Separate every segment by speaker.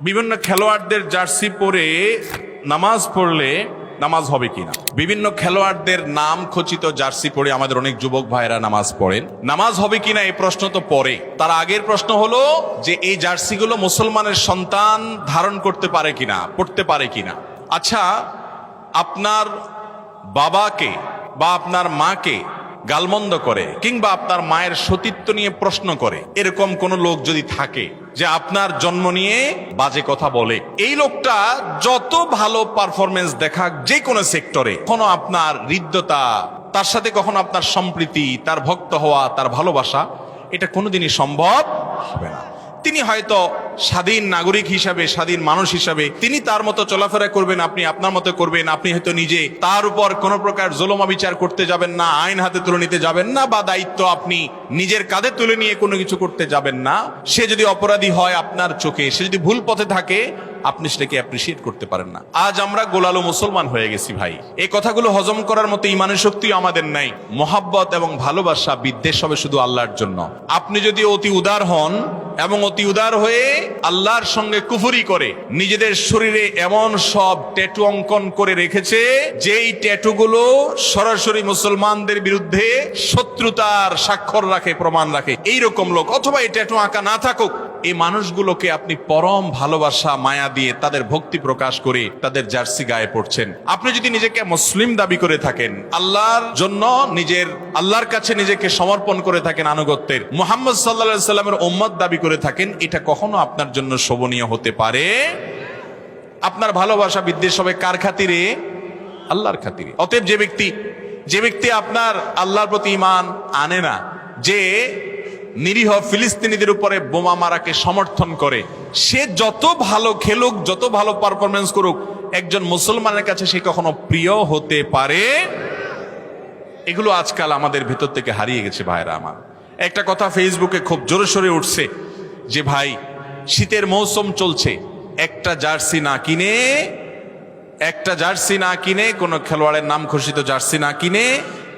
Speaker 1: বিভিন্ন খেলোয়াড়দের জার্সি পরে নামাজ পড়লে নামাজ হবে কিনা। বিভিন্ন খেলোয়াড়দের নাম খচিত জার্সি পরে আমাদের অনেক যুবক ভাইরা নামাজ পড়েন, নামাজ হবে কিনা এই প্রশ্ন তো পরে। তার আগের প্রশ্ন হলো যে এই জার্সিগুলো মুসলমানের সন্তান ধারণ করতে পারে কিনা, পড়তে পারে কিনা। আচ্ছা, আপনার বাবাকে বা আপনার মাকে গালমন্দ করে কিংবা আপনার মায়ের সতীত্ব নিয়ে প্রশ্ন করে এরকম কোন লোক যদি থাকে যে আপনার জন্ম নিয়ে বাজে কথা বলে, এই লোকটা যত ভালো পারফরমেন্স দেখাক যে কোনো সেক্টরে, কখনো আপনার হৃদ্যতা, তার সাথে কখনো আপনার সম্প্রীতি, তার ভক্ত হওয়া, তার ভালোবাসা, এটা কোনোদিনই সম্ভব হবে না। তিনি হয়তো স্বাধীন নাগরিক হিসাবে, স্বাধীন মানুষ হিসাবে তিনি তার মতো চলাফেরা করবেন, আপনি আপনার মতো করবেন। আপনি হয়তো নিজে তার উপর কোনো প্রকার জুলুম বিচার করতে যাবেন না, আইন হাতে তুলে নিতে যাবেন না, বা দায়িত্ব আপনি নিজের কাঁধে তুলে নিয়ে কোনো কিছু করতে যাবেন না। সে যদি অপরাধী হয় আপনার চোখে, সে যদি ভুল পথে থাকে, আপনি সেটাকে অ্যাপ্রিসিয়েট করতে পারেন না। আজ আমরা গোলালো মুসলমান হয়ে গেছি ভাই। এই কথাগুলো হজম করার মতো ইমানের শক্তিও আমাদের নাই। মোহাব্বত এবং ভালোবাসা, বিদ্বেষ হবে শুধু আল্লাহর জন্য। আপনি যদি অতি উদার হন এবং অতি উদার হয়ে আল্লাহর সঙ্গে কুফরি করে নিজেদের শরীরে এমন সব ট্যাটু অঙ্কন করে রেখেছে যেই ট্যাটুগুলো সরাসরি মুসলমানদের বিরুদ্ধে শত্রুতার স্বাক্ষর রাখে, প্রমাণ রাখে, এইরকম লোক, অথবা এই ট্যাটু আঁকা না থাকুক, এই মানুষগুলোকে আপনি পরম ভালোবাসা মায়া দিয়ে তাদের ভক্তি প্রকাশ করে তাদের জার্সি গায়ে পড়ছেন। আপনি যদি নিজেকে মুসলিম দাবি করে থাকেন, আল্লাহর জন্য আল্লাহর কাছে নিজেকে সমর্পণ করে থাকেন, আনুগত্যের মুহাম্মদ সাল্লাল্লাহু আলাইহি সাল্লামের উম্মত দাবি করে থাকেন, এটা কখনো আপনার জন্য শোভনীয় হতে পারে। আপনার ভালোবাসা বিদ্বেষ হবে কার খাতিরে? আল্লাহর খাতিরে। অতএব যে ব্যক্তি আপনার আল্লাহর প্রতি ঈমান আনে না, যে নিরীহ ফিলিস্তিনিদের উপরে বোমা মারাকে সমর্থন করে, সে যত ভালো খেলুক, যত ভালো পারফরমেন্স করুক, একজন মুসলমানের কাছে সে কখনো প্রিয় হতে পারে? এগুলো আজকাল আমাদের ভেতর থেকে হারিয়ে গেছে ভাইরা আমার। একটা কথা ফেসবুকে খুব জোরে সোরে উঠছে যে ভাই, শীতের মৌসুম চলছে, একটা জার্সি না কিনে, কোনো খেলোয়াড়ের নাম ঘোষিত জার্সি না কিনে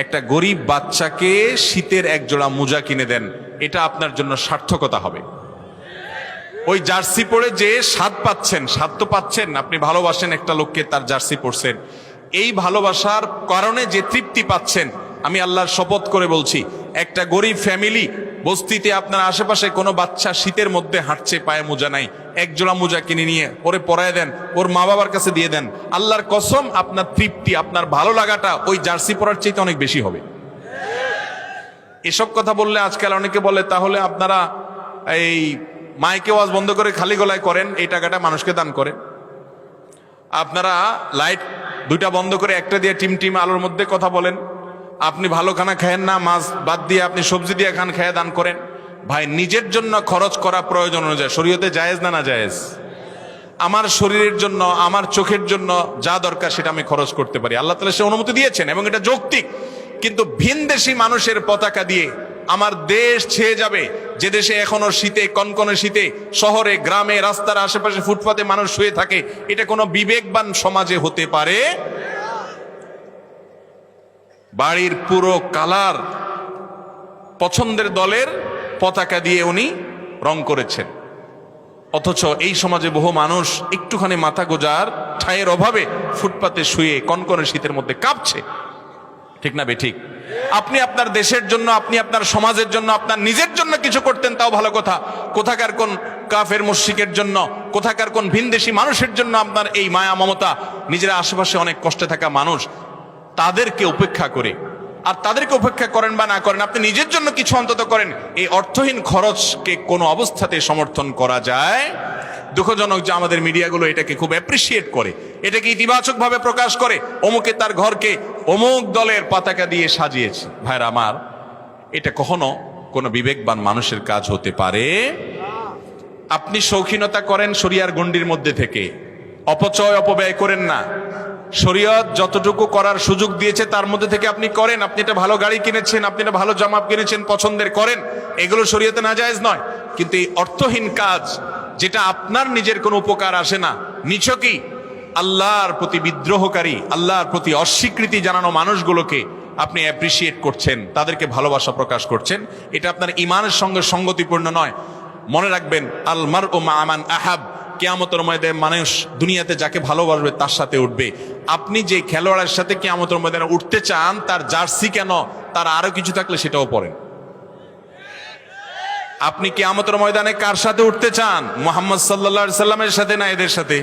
Speaker 1: একটা গরিব বাচ্চাকে শীতের এক জোড়া মোজা কিনে দেন, এটা আপনার জন্য সার্থকতা হবে। ওই জার্সি পরে যে স্বাদ তো পাচ্ছেন, আপনি ভালোবাসেন একটা লোককে, তার জার্সি পরছেন, এই ভালোবাসার কারণে যে তৃপ্তি পাচ্ছেন, আমি আল্লাহর শপথ করে বলছি, একটা গরিব ফ্যামিলি বস্তিতে আপনার আশেপাশে কোনো বাচ্চা শীতের মধ্যে হাঁটছে, পায়ে মোজা নাই, এক জোড়া মোজা কিনে নিয়ে ওরে পরায় দেন, ওর মা বাবার কাছে দিয়ে দেন, আল্লাহর কসম আপনার তৃপ্তি, আপনার ভালো লাগাটা ওই জার্সি পরার চাইতে অনেক বেশি হবে। এসব কথা বললে আজকাল অনেকে বলে, তাহলে আপনারা এই মাইকে ওয়াজ বন্ধ করে খালি গলায় করেন, এই টাকাটা মানুষকে দান করেন। আপনারা লাইট দুইটা বন্ধ করে একটা দিয়ে টিম আলোর মধ্যে কথা বলেন। আপনি ভালো খানা খায়েন না, মাছ বাদ দিয়ে আপনি সবজি দিয়ে খান, খেয়ে দান করেন। ভাই, নিজের জন্য খরচ করা প্রয়োজন অনুযায়ী শরীয়তে জায়েজ না জায়েজ? আমার শরীরের জন্য, আমার চোখের জন্য যা দরকার সেটা আমি খরচ করতে পারি, আল্লাহ তাআলা সে অনুমতি দিয়েছেন এবং এটা যৌক্তিক। কিন্তু ভিনদেশী মানুষের পতাকা দিয়ে আমার দেশ ছেয়ে যাবে, যে দেশে এখনো শীতে, কনকনে শীতে, শহরে, গ্রামে, রাস্তার আশেপাশে, ফুটপাতে মানুষ শুয়ে থাকে, এটা কোনো বিবেকবান সমাজে হতে পারে? বাড়ির পুরো কালার পছন্দের দলের পতাকা দিয়ে উনি রং করেছেন, অথচ এই সমাজে বহু মানুষ একটুখানি মাথা গোজার ঠাঁইয়ের অভাবে ফুটপাতে শুয়ে কনকনে শীতের মধ্যে কাঁপছে। ঠিক না বেঠিক? আপনি আপনার দেশের জন্য, আপনি আপনার সমাজের জন্য, আপনার নিজের জন্য কিছু করতেন, তাও ভালো কথা। কোথাকার কোন কাফের মুশরিকের জন্য, কোথাকার কোন ভিনদেশী মানুষের জন্য আপনার এই মায়া মমতা, নিজের আশেপাশে অনেক কষ্টে থাকা মানুষ, তাদেরকে উপেক্ষা করে, আর তাদেরকে উপেক্ষা করেন বা না করেন, আপনি নিজের জন্য কিছু অন্তত করেন, এই অর্থহীন খরচকে কোনো অবস্থাতে সমর্থন করা যায়? দুঃখজনক যে আমাদের মিডিয়াগুলো এটাকে খুব অ্যাপ্রিসিয়েট করে, এটাকে ইতিবাচক ভাবে প্রকাশ করে, অমুকে তার ঘরকে অমুক দলের পতাকা দিয়ে সাজিয়েছে। ভাইরা আমার, এটা কখনো কোনো বিবেকবান মানুষের কাজ হতে পারে? আপনি শৌখিনতা করেন শরিয়ার গণ্ডির মধ্যে থেকে, অপব্যয় করেন না। শরীয়ত যতটুকু করার সুযোগ দিয়েছে তার মধ্যে থেকে আপনি করেন। আপনি একটা ভালো গাড়ি কিনেছেন, আপনি একটা ভালো জামা কিনেছেন, পছন্দের করেন, এগুলো শরীয়তে নাজায়েজ নয়। কিন্তু এই অর্থহীন কাজ, যেটা আপনার নিজের কোনো উপকার আসে না, নিছকই আল্লাহর প্রতি বিদ্রোহকারী, আল্লাহর প্রতি অস্বীকৃতি জানানো মানুষগুলোকে আপনি অ্যাপ্রিসিয়েট করছেন, তাদেরকে ভালোবাসা প্রকাশ করছেন, এটা আপনার ইমানের সঙ্গে সঙ্গতিপূর্ণ নয়। মনে রাখবেন, আল মারউ মা মান আহাব, কিয়ামতের ময়দানে মানুষ দুনিয়াতে যাকে ভালোবাসবে তার সাথে উঠবে। আপনি যে খেলোয়াড়ের সাথে কিয়ামতের ময়দানে উঠতে চান, তার জার্সি কেন, তার আরো কিছু থাকলে সেটাও পরেন। আপনি কিয়ামতের ময়দানে কার সাথে উঠতে চান? মুহাম্মদ সাল্লাল্লাহু আলাইহি সাল্লামের সাথে না এদের সাথে?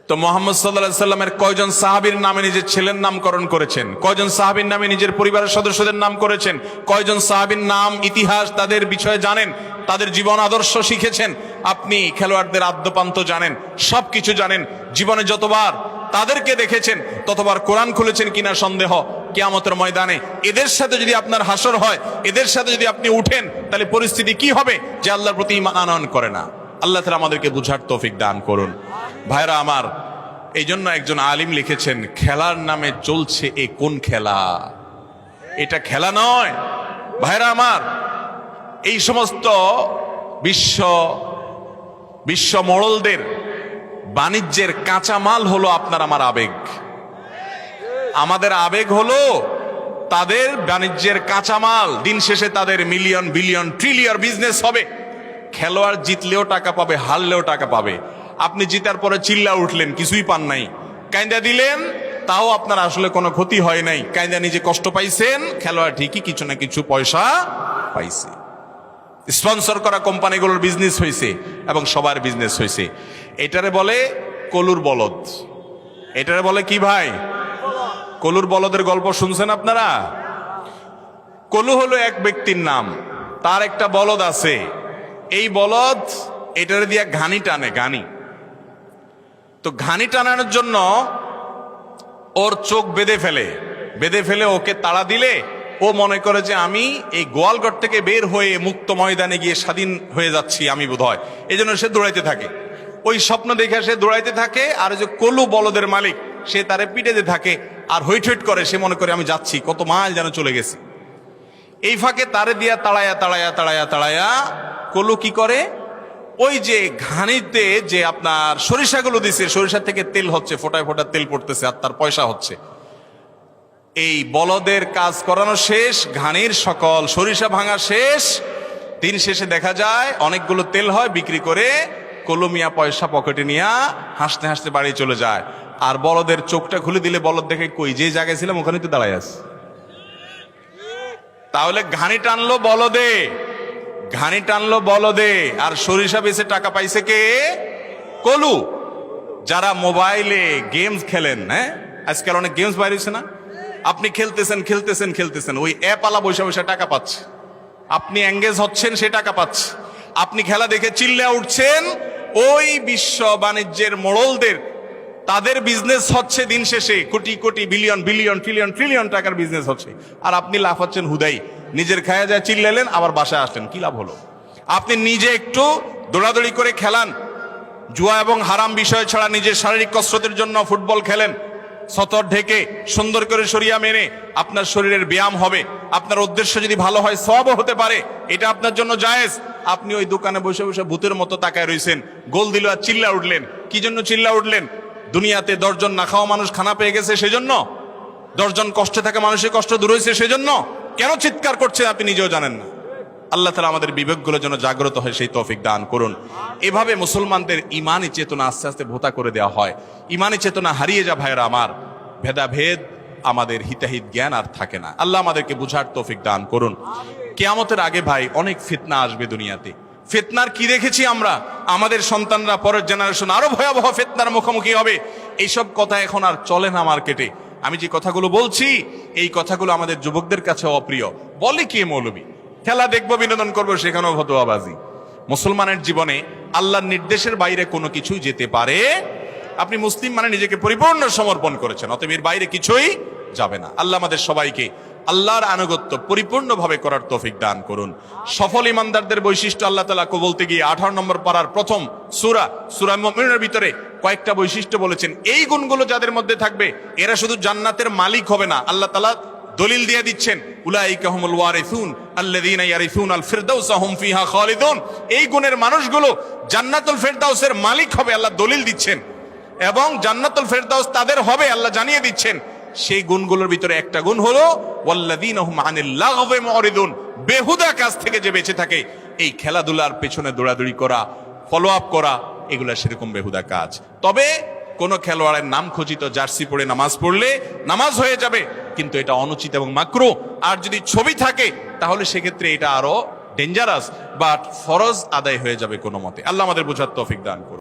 Speaker 1: তো মুহাম্মদ সাল্লাল্লাহু আলাইহি সাল্লামের কয়জন সাহাবীর নামে নিজের ছেলের নামকরণ করেছেন? কয়জন সাহাবীর নামে নিজের পরিবারের সদস্যদের নাম করেছেন? কয়জন সাহাবীর নাম, ইতিহাস, তাদের বিষয়ে জানেন? তাদের জীবন আদর্শ শিখেছেন? আপনি খেলোয়াড়দের আদ্যপান্ত জানেন, সবকিছু জানেন। জীবনে যতবার তাদেরকে দেখেছেন ততবার কোরআন খুলেছেন কিনা সন্দেহ। কিয়ামতের ময়দানে এদের সাথে যদি আপনার হাসর হয়, এদের সাথে যদি আপনি উঠেন, তাহলে পরিস্থিতি কি হবে যে আল্লাহর প্রতি ঈমান আনয়ন করে না। আল্লাহ তাআলা আমাদেরকে বুঝার তৌফিক দান করুন। ভাইরা আমার, এই জন্য একজন আলিম লিখেছেন, খেলার নামে চলছে এ কোন খেলা? এটা খেলা নয়। ভাইরা আমার, এই সমস্ত বিশ্ব মোড়লদের বাণিজ্যের কাঁচামাল হলো আপনার আমার আবেগ। আমাদের আবেগ হলো তাদের বাণিজ্যের কাঁচামাল। দিন শেষে তাদের মিলিয়ন, বিলিয়ন, ট্রিলিয়ন বিজনেস হবে। খেলোয়াড় জিতলেও টাকা পাবে, হারলেও টাকা পাবে। আপনি জিতার পরে চিল্লা উঠলেন, কিছুই পান নাই, কাইন্দা দিলেন, তাও আপনার আসলে কোনো ক্ষতি হয় নাই। কাইন্দা নিজে কষ্ট পাইছেন, খেলোয়াড় ঠিকই কিছু না কিছু পয়সা পাইছে। স্পন্সর করা কোম্পানিগুলোর বিজনেস হয়েছে এবং সবার বিজনেস হয়েছে। এটারে বলে কলুর বলদ। এটারে বলে কি ভাই? কলুর বলদের গল্প শুনছেন আপনারা? কলু হলো এক ব্যক্তির নাম, তার একটা বলদ আছে। এই বলদ এটারে দিয়া ঘানি টানে, ঘানি। তো ঘানি টানানোর জন্য ওর চোখ বেঁধে ফেলে ওকে তাড়া দিলে ও মনে করে যে আমি এই গোয়ালঘর থেকে বের হয়ে মুক্ত ময়দানে গিয়ে স্বাধীন হয়ে যাচ্ছি আমি বোধহয়। এই জন্য সে দৌড়াইতে থাকে। ওই স্বপ্ন দেখে সে দৌড়াইতে থাকে, আর যে কলু বলদের মালিক সে তারে পিটাইতে থাকে আর হইট করে। সে মনে করে আমি যাচ্ছি, কত মাইল যেন চলে গেছে। এই ফাঁকে তারে দিয়া তাড়ায়া কলু কি করে, ওই যে ঘানিতে যে আপনার সরিষাগুলো দিছে, সরিষা থেকে তেল হচ্ছে, ফোটায় ফোটায় তেল পড়তেছে আর তার পয়সা হচ্ছে। এই বলদের কাজ করানো শেষ, ঘানির সকল সরিষা ভাঙা শেষ। দিন শেষে দেখা যায় অনেকগুলো তেল হয়, বিক্রি করে কলমিয়া পয়সা পকেটে নিয়ে হাসতে হাসতে বাড়ি চলে যায়। আর বলদের চোখটা খুলে দিলে বলদ দেখে, কই যে জায়গায় ছিলাম ওখানে তো দাঁড়ায় আছে। তাহলে ঘানি টানলো বলদে, আর সরিষা বেচে টাকা পাইছে কে? কলু। যারা মোবাইলে গেমস খেলেন, হ্যাঁ, আজকাল অনেক গেমস বাইরে হয়েছে না, আপনি খেলতেছেন, ওই অ্যাপ আলা বসে টাকা পাচ্ছে। আপনি এঙ্গেজ হচ্ছেন, সে টাকা পাচ্ছে। আপনি খেলা দেখে চিল্লা উঠছেন, ওই বিশ্ব বাণিজ্যের মোড়লদের তাদের বিজনেস হচ্ছে দিন শেষে crore crore, billion billion, trillion টাকার বিজনেস হচ্ছে। আর আপনি লাফাচ্ছেন হুদাই, নিজের খায়া যায় চিল্লালেন, আবার বাসায় আসলেন, কি লাভ হলো? আপনি নিজে একটু দৌড়াদৌড়ি করে খেলান, জুয়া এবং হারাম বিষয় ছাড়া নিজের শারীরিক কসরতের জন্য ফুটবল খেলেন, সতর ঢেকে সুন্দর করে শরিয়া মেনে আপনার শরীরের ব্যায়াম হবে। আপনার উদ্দেশ্য যদি ভালো হয়, সওয়াবও হতে পারে, এটা আপনার জন্য জায়েজ। আপনি ওই দোকানে বসে বসে ভূতের মতো তাকায় রইছেন, গোল দিল আর চিল্লা উঠলেন। কি জন্য চিল্লা উঠলেন? দুনিয়াতে 10 জন না খাওয়া মানুষ খানা পেয়ে গেছে সেজন্য? 10 জন কষ্টে থাকা মানুষের কষ্ট দূর হয়েছে সেজন্য? কেন চিৎকার করছেন আপনি নিজেও জানেন না। আল্লাহ তাআলা আমাদের বিবেকগুলো যেন জাগ্রত হয় সেই তৌফিক দান করুন। এভাবে মুসলমানদের ইমানি চেতনা আস্তে আস্তে ভোতা করে দেওয়া হয়। ইমানি চেতনা হারিয়ে যা ভাইরা আমার, ভেদাভেদ, আমাদের হিতাহিত জ্ঞান আর থাকে না। আল্লাহ আমাদেরকে বুঝার তৌফিক দান করুন। কিয়ামতের আগে ভাই অনেক ফিতনা আসবে দুনিয়াতে। ফিতনার কি দেখেছি আমরা? আমাদের সন্তানরা, পরের জেনারেশন আরো ভয়াবহ ফিতনার মুখোমুখি হবে। এইসব কথা এখন আর চলে না মার্কেটে। আমি যে কথাগুলো বলছি, এই কথাগুলো আমাদের যুবকদের কাছে অপ্রিয়। বলে কে মৌলবী, খেলা দেখবো, বিনোদন করবো, সেখানেও ফতোয়াবাজি। মুসলমানের জীবনে আল্লাহর নির্দেশের বাইরে কোনো কিছুই যেতে পারে। আপনি মুসলিম মানে নিজেকে পরিপূর্ণ সমর্পণ করেছেন, অতএব এর বাইরে কিছুই যাবে না। আল্লাহ আমাদের সবাইকে আল্লাহর আনুগত্য পরিপূর্ণভাবে করার তৌফিক দান করুন। সফল ইমানদারদের বৈশিষ্ট্য আল্লাহ তাআলা বলতে গিয়ে 18 নম্বর পারার প্রথম সূরা মুমিনুনের ভিতরে কয়েকটা বৈশিষ্ট্য বলেছেন। এই গুণগুলো যাদের মধ্যে থাকবে, এরা শুধু জান্নাতের মালিক হবে না, আল্লাহ তাআলা দলিল দিয়ে দিচ্ছেন, উলাইকা হুমুল ওয়ারিসুন আল্লাযীনা ইয়ারিসুনাল ফিরদাউসা হুম ফিহা খালিদুন। এই গুণের মানুষগুলো জান্নাতুল ফিরদাউসের মালিক হবে, আল্লাহ দলিল দিচ্ছেন। এবং জান্নাতুল ফিরদাউস তাদের হবে, আল্লাহ জানিয়ে দিচ্ছেন। সেই গুণগুলোর ভিতরে একটা গুণ হলো ওয়াল্লাযীনা হুম আনিল লাগবি মুরিদুন, বেহুদা কাজ থেকে যে বেঁচে থাকে। এই খেলাধুলার পেছনে দৌড়াদৌড়ি করা, ফলো আপ করা, এগুলা সেরকম বেহুদা কাজ। তবে কোন খেলোয়াড়ের নাম খচিত জার্সি পরে নামাজ পড়লে নামাজ হয়ে যাবে, কিন্তু এটা অনুচিত এবং মাকরুহ। আর যদি ছবি থাকে তাহলে সেক্ষেত্রে এটা আরো ডেঞ্জারাস, বাট ফরজ আদায় হয়ে যাবে কোনো মতে। আল্লাহ আমাদের বোঝার তৌফিক দান করুন।